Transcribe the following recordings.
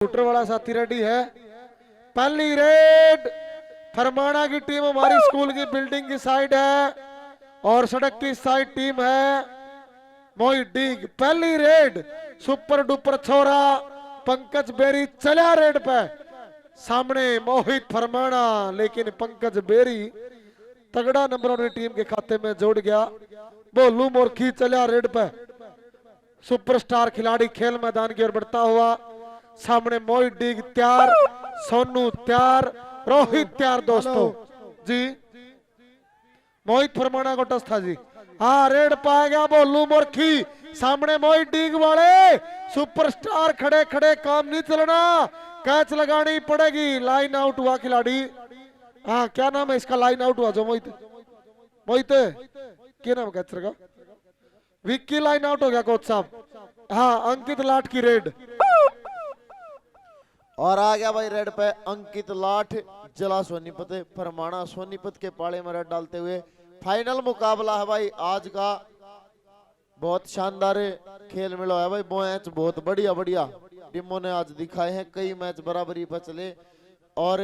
Scooter वाला साथी ready है। पहली रेड फरमाना की टीम हमारी स्कूल की बिल्डिंग की साइड है और सड़क की साइड टीम है मोहित डीग। पहली रेड सुपर डुपर छोरा पंकज बेरी चला रेड पे, सामने मोहित फरमाना, लेकिन पंकज बेरी तगड़ा नंबर अपनी टीम के खाते में जोड़ गया। बोलू मोरखी चला रेड पे, सुपरस्टार खिलाड़ी खेल मैदान की ओर बढ़ता हुआ। सामने मोहित डीग तैयार, सोनू तैयार, रोहित तैयार। दोस्तों जी मोहित फरमाना को टच था जी। हाँ रेड पाया गया बोलू मोरखी, सामने मोहित डीग वाले सुपरस्टार खड़े खड़े काम नहीं चलना, कैच लगानी पड़ेगी। लाइन आउट हुआ खिलाड़ी। हाँ क्या नाम है इसका? लाइन आउट हुआ जो मोहित मोहित क्या नाम कैचर का? विक्की लाइन आउट हो गया कोच साहब। हाँ अंकित लाट की रेड और आ गया भाई रेड पे अंकित लाठ जिला सोनीपत। फरमाना सोनीपत के पाले में रेड डालते हुए फाइनल मुकाबला है भाई आज का। बहुत शानदार खेल मिला है भाई, मैच बहुत बढ़िया बढ़िया टीमों ने आज दिखाए हैं। कई मैच बराबरी पर चले और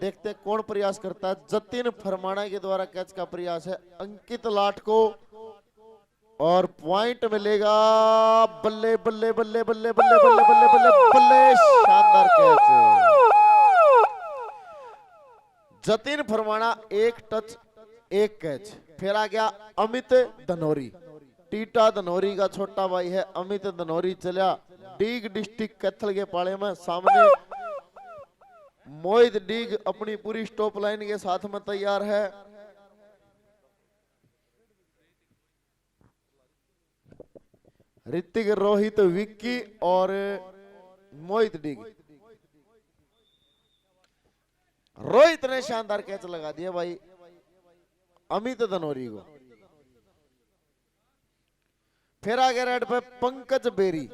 देखते कौन प्रयास करता है। जतिन फरमाना के द्वारा कैच का प्रयास है अंकित लाठ को और पॉइंट मिलेगा। बल्ले बल्ले बल्ले बल्ले बल्ले बल्ले बल्ले बल्ले बल्ले, शानदार कैच। जतिन फरमाना एक टच एक कैच। फिर आ गया अमित धनौरी, टीटा धनौरी का छोटा भाई है अमित धनौरी। चला डीग डिस्ट्रिक्ट कैथल के पाले में। सामने मोहित डीग अपनी पूरी स्टॉप लाइन के साथ में तैयार है। ऋतिक, रोहित, विक्की और मोहित डीग। रोहित ने शानदार कैच लगा दिया भाई अमित धनौरी को। फिर आ गया रेड पे पंकज बेरी।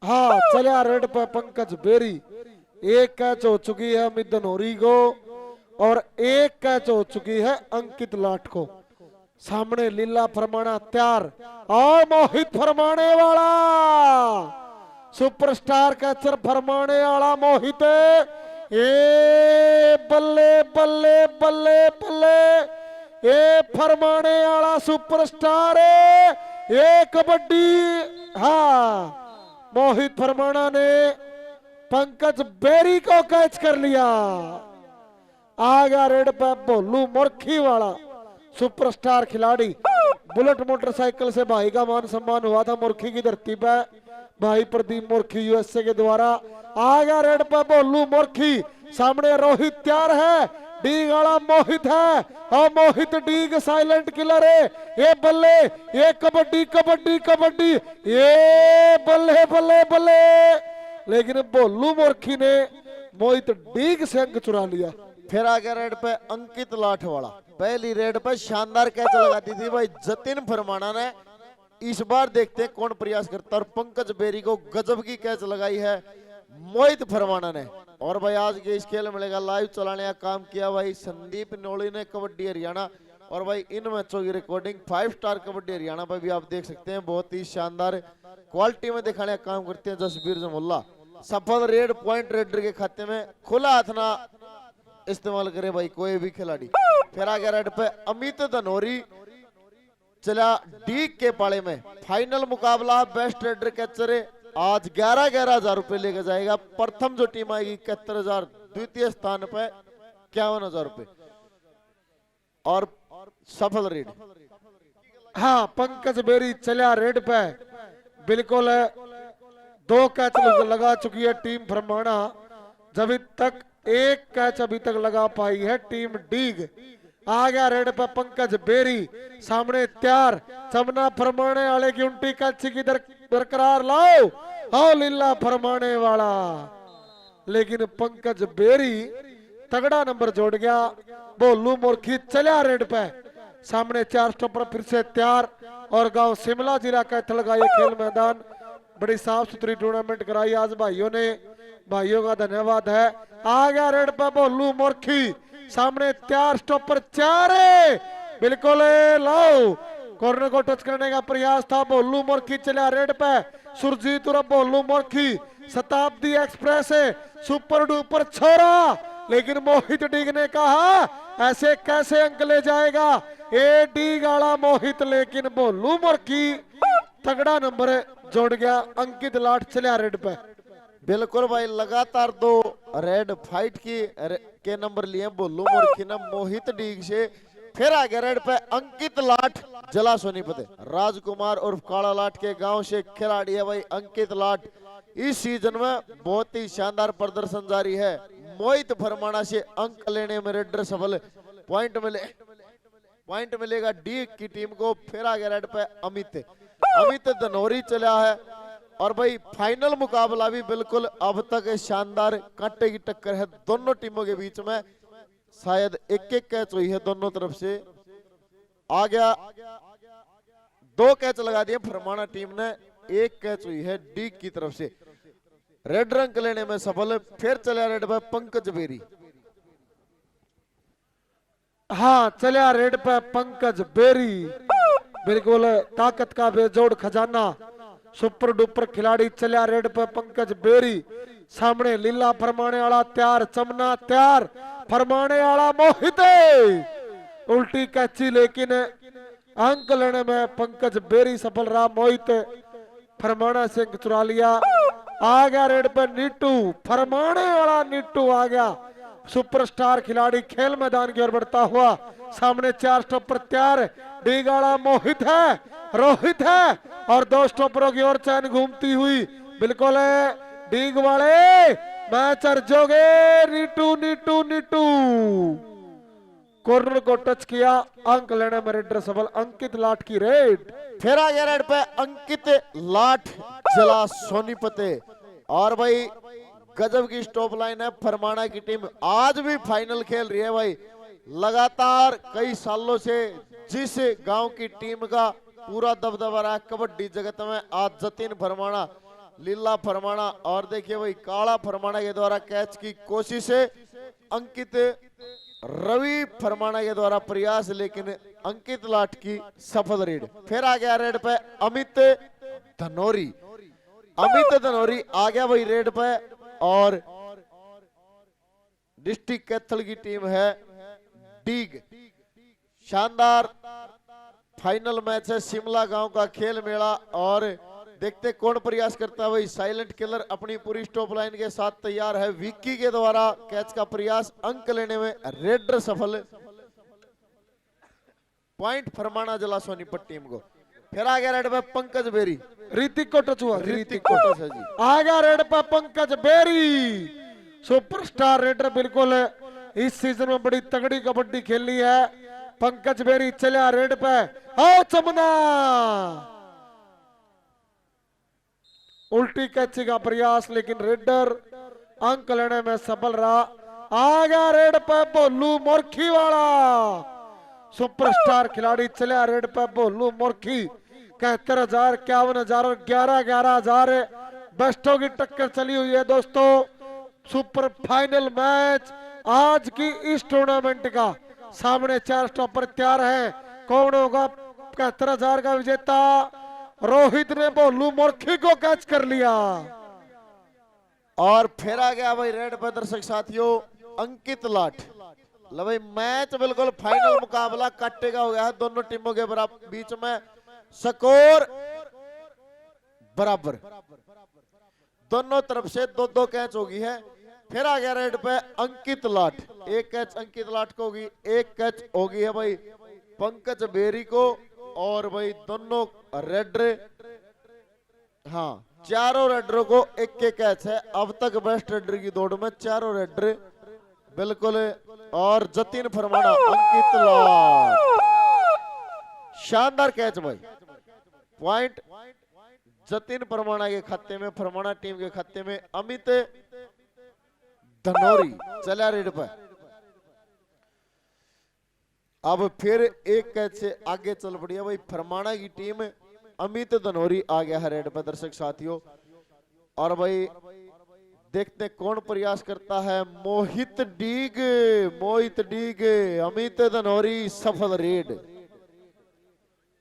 हाँ चला रेड पे पंकज बेरी। एक कैच हो चुकी है अमित धनौरी को और एक कैच हो चुकी है अंकित लाट को। सामने लीला फरमाना तैयार और मोहित फरमाने वाला सुपरस्टार कैचर फरमाने वाला मोहित। ए बल्ले बल्ले बल्ले बल्ले, ए फरमाने वाला सुपरस्टार ए कबड्डी। हाँ मोहित फरमाना ने पंकज बेरी को कैच कर लिया। आ गया रेड पे बोलू मोरखी वाला सुपरस्टार खिलाड़ी। बुलेट मोटरसाइकिल से भाई का मान सम्मान हुआ था मोरखी की धरती पे, भाई प्रदीप मोरखी यूएसए के द्वारा। आ गया रेड पे बोलू मोरखी, सामने रोहित तैयार है, डीग वाला मोहित है और मोहित डीग साइलेंट किलर है। ये बल्ले ये कबड्डी कबड्डी कबड्डी, ये बल्ले बल्ले बल्ले, लेकिन बोलू मोरखी ने मोहित डीग से अंक चुरा लिया। फिर आ गया रेड पे अंकित लाठ वाला। पहली रेड पे शानदार कैच लगा दी थी भाई जतिन फरमाना ने। इस बार देखते हैं कौन प्रयास करता है और पंकज बेरी को गजब की कैच लगाई है मोहित फरमाना ने। और भाई आज के इस खेल मिलेगा लाइव चलाने का काम किया भाई संदीप नोली ने, कबड्डी हरियाणा। और भाई इन मैचों की रिकॉर्डिंग 5 स्टार कबड्डी हरियाणा पर भी आप देख सकते हैं। बहुत ही शानदार क्वालिटी में दिखाने का काम करते हैं जसबीर जमुल्ला। सफल रेड पॉइंट रेडर के खाते में खुला हाथ ना इस्तेमाल करे भाई कोई भी खिलाड़ी। फिर आ गया रेड पे अमित धनौरी। चला डीग के पाले में फाइनल मुकाबला बेस्ट रेडर कैचर आज 11,000 रुपए लेके जाएगा। प्रथम जो टीम आएगी 71,000, द्वितीय स्थान पे 51,000 रुपए और सफल रेड। हाँ पंकज बेरी चला रेड पे, बिल्कुल 2 कैच लगा चुकी है टीम फरमाना, जब तक एक कैच अभी तक लगा पाई है टीम डीग। आ गया रेड पे पंकज बेरी, सामने तैयार चमना फरमाने वाले की उल्टी कैच की बरकरार लाओ आओ लीला फरमाने वाला, लेकिन पंकज बेरी तगड़ा नंबर जोड़ गया। बोलू मोरखी चला रेड पे, सामने 4 स्टॉपर फिर से तैयार और गांव शिमला जिला कैथल का ये खेल मैदान बड़ी साफ सुथरी टूर्नामेंट कराई आज भाइयों ने, भाइयों का धन्यवाद है। आ गया रेड पे बोलू मोरखी, सामने 4 स्टॉपर 4 बिल्कुल लाओ कॉर्नर को टच करने का प्रयास था। बोलू मोरखी चला रेड पे, सुरजीत और बोलू मोरखी शताब्दी एक्सप्रेस है, सुपर डुपर छोरा, लेकिन मोहित डीग ने कहा ऐसे कैसे अंक ले जाएगा ए डीग वाला मोहित, लेकिन बोलू मुर्की तगड़ा नंबर जोड़ गया। अंकित लाठ चलिया रेड पे। बिल्कुल भाई, लगातार 2 रेड फाइट के नंबर लिए बोलू मुर्खी ने मोहित डीग से। फिर आ गया रेड पे अंकित लाठ जला सोनीपत। राजकुमार उर्फ काला लाठ के गांव से खिलाड़ी है भाई अंकित लाठ। इस सीजन में बहुत ही शानदार प्रदर्शन जारी है। मोहित फरमाना से अंक लेने में रेडर सफल। पॉइंट मिलेगा डी की टीम को। फिर आ गया रेड पे अमित धनौरी चला है। और भाई फाइनल मुकाबला भी बिल्कुल अब तक शानदार कांटे की टक्कर है दोनों टीमों के बीच में। शायद एक कैच हुई है दोनों तरफ से। आ गया 2 कैच लगा दिए फरमाना टीम ने, 1 कैच हुई है डी की तरफ से। रेड रंग लेने में सफल। फिर चला रेड पे पंकज बेरी। हाँ चलिया रेड पे पंकज बेरी, बिल्कुल ताकत का बेजोड़ खजाना, सुपर डुपर खिलाड़ी चलिया रेड पे पंकज बेरी। सामने लीला फरमाने वाला तैयार, चमना तैयार, फरमाने वाला मोहित उल्टी कैची, लेकिन अंक लेने में पंकज बेरी सफल रहा। मोहित फरमाना से चुरा लिया। आ गया रेड पे नीटू, फरमाने वाला नीटू आ गया। सुपरस्टार खिलाड़ी खेल मैदान की ओर बढ़ता हुआ। सामने 4 स्टॉपर तैयार, डीगाड़ा मोहित है, रोहित है, और 2 स्टॉपरों की ओर चैन घूमती हुई। बिल्कुल डीग वाले मैच अर्जोगे। नीटू नीटू नीटू कॉर्नर को टच किया, अंक लेने में रेडर सफल। अंकित लाठ की रेड। फिर आ गया रेड पे अंकित लाठ जला सोनीपत। और भाई गजब की स्टॉप लाइन है फरमाना की टीम। आज भी फाइनल खेल रही है भाई। लगातार कई सालों से जिस गांव की टीम का पूरा दबदबा रहा कबड्डी जगत में, आज जतिन फरमाना, लीला फरमाना और देखिए भाई काला फरमाना के द्वारा कैच की कोशिश है। अंकित रवि फरमाना के द्वारा प्रयास, लेकिन अंकित लाठ की सफल रेड। फिर आ गया रेड पे अमित धनौरी। आ गया भाई रेड पे। और डिस्ट्रिक्ट कैथल की टीम है डीग। शानदार फाइनल मैच है, शिमला गांव का खेल मेला। और देखते कौन प्रयास करता है भाई। साइलेंट किलर अपनी पूरी स्टॉप लाइन के साथ तैयार है। विक्की के द्वारा कैच का प्रयास, अंक लेने में रेडर सफल। पॉइंट फरमाना जला सोनीपत टीम को। फिर आ गया रेड पे पंकज बेरी। ऋतिक को टच हुआ, ऋतिक को टच है जी। आ गया रेड पे पंकज बेरी, सुपरस्टार रेडर। बिल्कुल इस सीजन में बड़ी तगड़ी कबड्डी खेली है पंकज बेरी। चलिया रेड पे, आओ चमना, उल्टी कैची का प्रयास, लेकिन रेडर अंक लेने में सफल रहा। आ गया रेड पे भोलू मोरखी वाला, सुपरस्टार खिलाड़ी। चलिया रेड पे भोलू मोरखी। 71,000, 51,000 और 11,000 बेस्टों की टक्कर चली हुई है दोस्तों। सुपर फाइनल मैच आज की इस टूर्नामेंट का। सामने 4 स्टॉपर तैयार हैं। कौन होगा 71,000 का विजेता? रोहित ने भोलू मोरखी को कैच कर लिया। और फिर आ गया भाई रेड पे दर्शक साथियों अंकित लाठ। लो भाई मैच बिल्कुल फाइनल मुकाबला काटे का हो गया है दोनों टीमों के बीच में। स्कोर बराबर, दोनों तरफ से 2-2 कैच होगी है। फिर आ गया रेड पे अंकित लाठ। 1 कैच अंकित लाठ को होगी, 1 कैच होगी है भाई पंकज बेरी को। और भाई दोनों रेडर, हाँ चारों रेडरों को 1-1 कैच है। अब तक बेस्ट रेडर की दौड़ में चारों रेडर बिल्कुल। और जतिन फरमाना अंकित लाठ, शानदार कैच भाई। पॉइंट जतिन फरमाना के खाते में, फरमाना टीम के खाते में। अमित धनौरी चला रेड पर। अब फिर 1 कैच से आगे चल पड़ी है भाई फरमाना की टीम। अमित धनौरी आ गया है रेड पर दर्शक साथियों। और भाई देखते कौन प्रयास करता है। मोहित डीग, अमित धनौरी सफल रेड।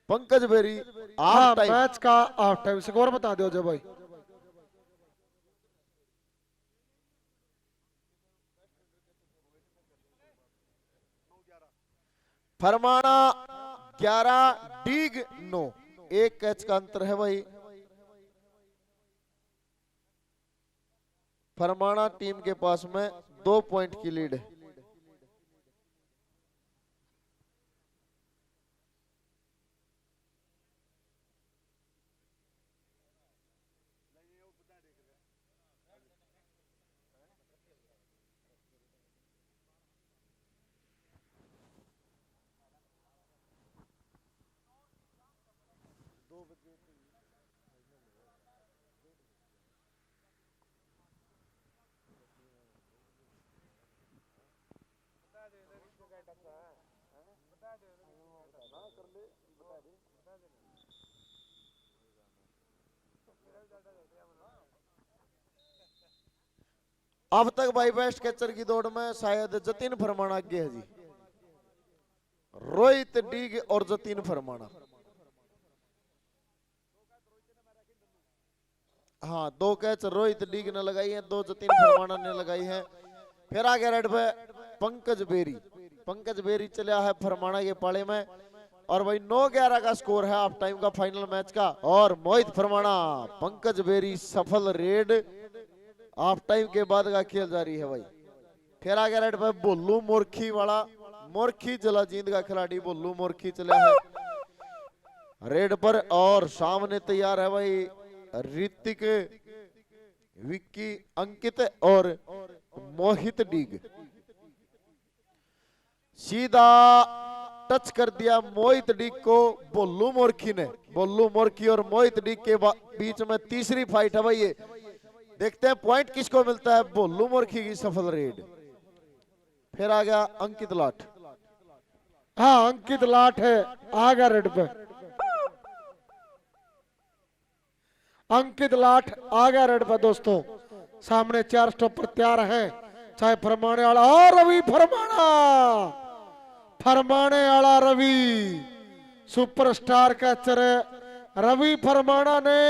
पंकज बेरी हाँ, मैच का हाफ टाइम स्कोर बता दो जो भाई। फरमाना 11, डीग 9। एक कैच का अंतर है भाई। फरमाना टीम के पास में 2 पॉइंट की लीड है। अब तक भाई बेस्ट कैचर की दौड़ में शायद जतिन फरमाना आगे है जी। रोहित डीग और जतिन फरमाना। हाँ, 2 कैच रोहित डीग ने लगाई है, 2 जतिन फरमाना ने लगाई है। फिर आगे रेड पे पंकज बेरी। पंकज बेरी चला है फरमाना के पाले में और भाई 9-11 का स्कोर है हाफ टाइम का फाइनल मैच का। और मोहित फरमाना, पंकज बेरी सफल रेड। हाफ टाइम के बाद का खेल जारी है भाई। फिर आगे रेड पे बोलू मोरखी वाला, मोरखी जला जींद का खिलाड़ी बोलू मोरखी चला है रेड पर। और सामने तैयार है भाई ऋतिक, विक्की, अंकित और मोहित डीग। सीधा टच कर दिया मोहित डीग को बोलू मोरखी ने। बोलू मोरखी और मोहित डीग के बीच में तीसरी फाइट है भाई ये। देखते हैं पॉइंट किसको मिलता है। बोलू मोरखी की सफल रेड। फिर आ गया अंकित लाठ। हाँ, अंकित लाठ है आ गया रेड पे। अंकित लाठ आ गया रेड पे दोस्तों। सामने 4 स्टॉपर तैयार हैं, चाहे फरमाने वाला और रवि फरमाना। फरमाने वाला रवि सुपरस्टार कैचर है। रवि फरमाना ने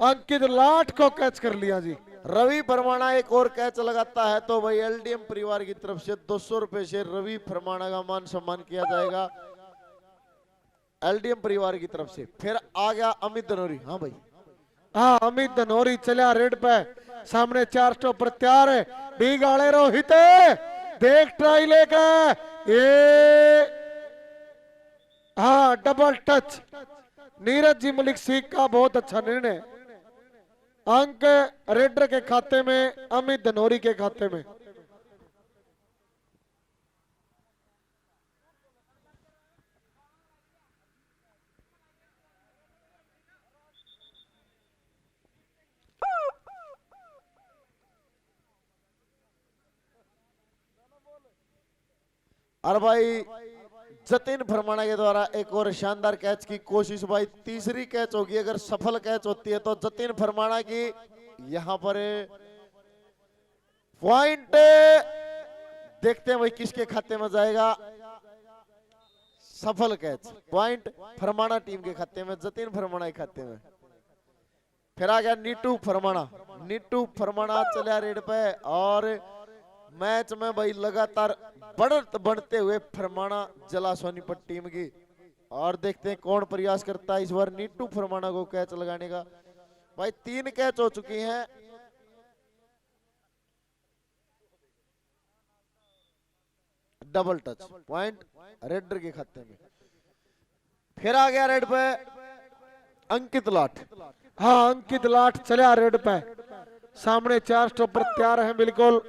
अंकित लाठ को कैच कर लिया जी। रवि फरमाना एक और कैच लगाता है तो भाई एलडीएम परिवार की तरफ से 200 रुपए से रवि फरमाना का मान सम्मान किया जाएगा एलडीएम परिवार की तरफ से। फिर आ गया अमित धनोरी। हाँ भाई, हाँ, अमित धनोरी चला रेड पे। सामने 4 स्टॉपर तैयार है। डी गाले रोहित देख ट्राई लेकर ये, हाँ, डबल टच। नीरज जी मलिक सीख का बहुत अच्छा निर्णय। अंक रेडर के खाते में, अमित धनोरी के खाते में। और भाई जतिन फरमाना के द्वारा एक और शानदार कैच की कोशिश भाई। तीसरी कैच होगी, अगर सफल कैच होती है तो जतिन फरमाना की यहां पर पॉइंट। देखते हैं भाई किसके खाते में जाएगा सफल कैच। पॉइंट फरमाना टीम के खाते में, जतिन फरमाना के खाते में। फिर आ गया नीटू फरमाना। नीटू फरमाना चला रेड पे और मैच में भाई लगातार बढ़त बढ़ते हुए फरमाना जला सोनीपत टीम की। और देखते हैं कौन प्रयास करता है इस बार नीटू फरमाना को कैच लगाने का। भाई 3 कैच हो चुकी हैं। डबल टच पॉइंट रेडर के खाते में। फिर आ गया रेड पे अंकित लाठ। हाँ, अंकित लाठ चला रेड पे। सामने 4 स्टॉपर तैयार हैं बिल्कुल।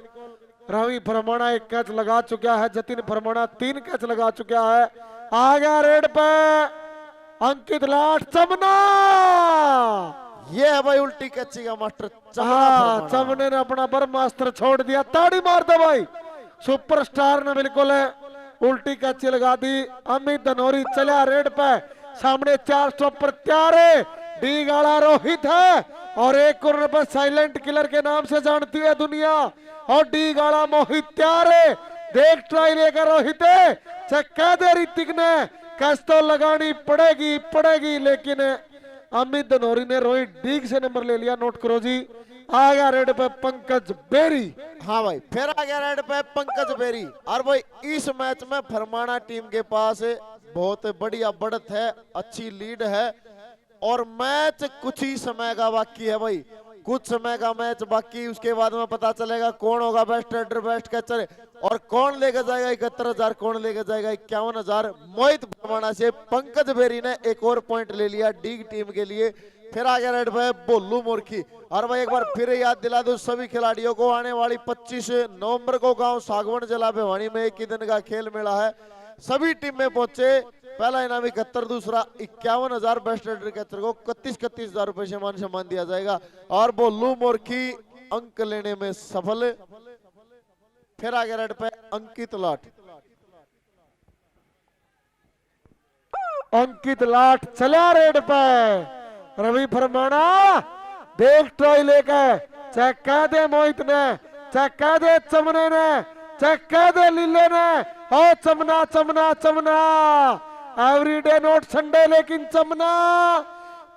रवि फरमाना 1 कैच लगा चुका है, जतिन फरमाना 3 कैच लगा चुका है। आ गया रेड पे अंकित लाठ। चमना, ये है भाई उल्टी कैची का मास्टर। हाँ, चमने ने अपना ब्रह्मास्त्र छोड़ दिया। ताड़ी मार दे भाई, सुपरस्टार ने बिल्कुल उल्टी कैची लगा दी। अमित धनोरी चला रेड पे। सामने 4 स्टॉपर तैयार है। डी गाला रोहित है और एक कॉर्नर पर साइलेंट किलर के नाम से जानती है दुनिया। और डी गाला मोहित तैयार है। देख ट्राई लेकर रोहित चक्का दे ऋतिक ने। कैच तो लगानी पड़ेगी, लेकिन अमित धनोरी ने रोहित डीग से नंबर ले लिया। नोट करो जी, आ गया रेड पे पंकज बेरी। हाँ भाई, फिर आ गया रेड पे पंकज बेरी। और भाई इस मैच में फरमाना टीम के पास बहुत बढ़िया बढ़त है, अच्छी लीड है और मैच कुछ ही समय का बाकी है भाई, कुछ समय का मैच बाकी। उसके बाद में पता चलेगा कौन होगा बेस्ट रेडर बेस्ट कैचर और कौन लेकर जाएगा 71,000, कौन लेकर जाएगा 51,000। मोहित भरमाना से पंकज बेरी ने एक और पॉइंट ले लिया डीग टीम के लिए। फिर आ गया रेड पे बोलू मोरखी। और भाई एक बार फिर याद दिला दो सभी खिलाड़ियों को, आने वाली 25 नवंबर को गांव सागवन जिला भिवानी में एक ही दिन का खेल मेला है। सभी टीम में पहुंचे। पहला इनाम 71, दूसरा 51,000, बेस्ट रेडर कैचर को 31,000 रुपए से मान सम्मान दिया जाएगा। और बोलू मोरखी अंक लेने में सफल। फिर आ गया रेड पे अंकित लाठ। अंकित लाठ चला रेड पे। रवि फरमाना देख ट्राई लेके, चेक कह दे मोहित ने, चेक कह दे चमने ने, चेक कह दे लीले ने। ओ चमना चमना चमना, एवरीडे नोट संडे लेकिन चमना,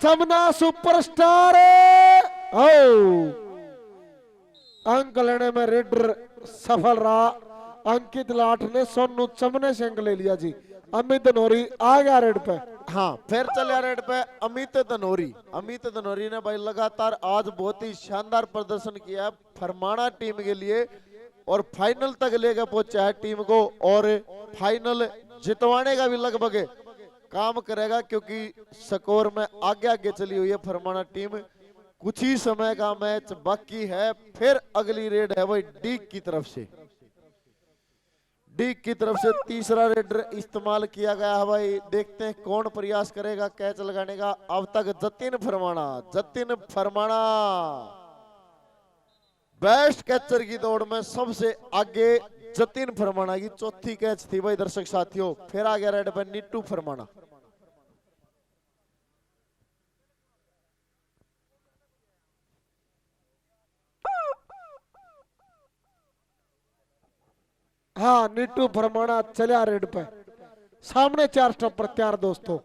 चमना सुपरस्टार। ओ अंक लेने में रेडर सफल रहा। अंकित लाठ ने सोनू चमने से अंक ले लिया जी। अमित धनोरी आ गया रेड पे। हाँ, फिर चलिया रेड पे अमित धनोरी। अमित धनोरी ने भाई लगातार आज बहुत ही शानदार प्रदर्शन किया है फरमाना टीम के लिए और फाइनल तक लेकर पहुंचा है टीम को और फाइनल जितवाने का भी लगभग काम करेगा क्योंकि स्कोर में आगे आगे चली हुई है फरमाना टीम। कुछ ही समय का मैच बाकी है। फिर अगली रेड है भाई डीग की तरफ से। डीग की तरफ से तीसरा रेडर इस्तेमाल किया गया है भाई। देखते हैं कौन प्रयास करेगा कैच लगाने का। अब तक जतिन फरमाना बेस्ट कैचर की दौड़ में सबसे आगे जतिन फरमाना की चौथी कैच थी भाई दर्शक साथियों। फिर आ गया रेड पे नीटू फरमाना। हाँ नीटू फरमाना चलिया रेड पे। सामने 4 स्टंप पर तैयार दोस्तों।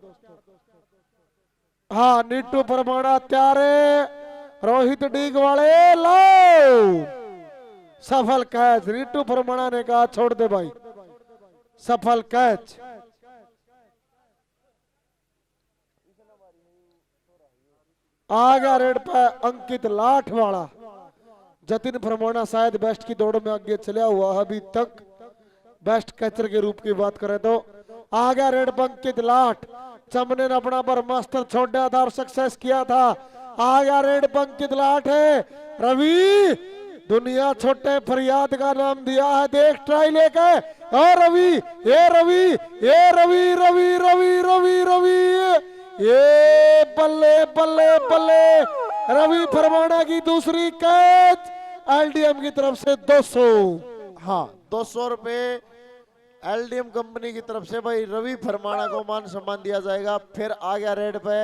हाँ नीटू फरमाना तैयार है। रोहित डीग वाले लो सफल कैच। नीटू फरमाना ने कहा छोड़ दे भाई, सफल कैच। आ गया रेड पे अंकित लाठ वाला। जतिन फरमाना शायद बेस्ट की दौड़ में आगे चला हुआ है अभी तक बेस्ट कैचर के रूप की बात करें तो। आ गया रेड पे अंकित लाठ। चमने ने अपना बर्मास्टर छोड़ा था और सक्सेस किया था। आ गया रेड पे अंकित लाठ है। रवि दुनिया छोटे फरियाद का नाम दिया है, देख ट्राई लेके। और रवि ये रवि ये रवि रवि रवि रवि रवि ये बल्ले बल्ले बल्ले। रवि फरमाना की दूसरी कैच एलडीएम की तरफ से 200। हाँ 200 रुपए एलडीएम कंपनी की तरफ से भाई रवि फरमाना को मान सम्मान दिया जाएगा। फिर आ गया रेड पे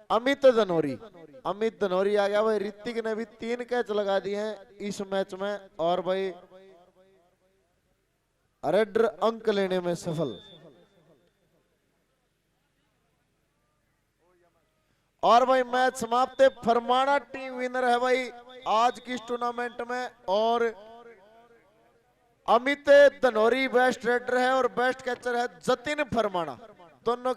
अमित धनोरी। अमित धनोरी आ गया भाई। ऋतिक ने भी 3 कैच लगा दिए हैं इस मैच में और भाई रेडर अंक लेने में सफल। और भाई मैच समाप्त है। फरमाना टीम विनर है भाई आज की इस टूर्नामेंट में और अमित धनोरी बेस्ट रेडर है और बेस्ट कैचर है जतिन फरमाना। दोनों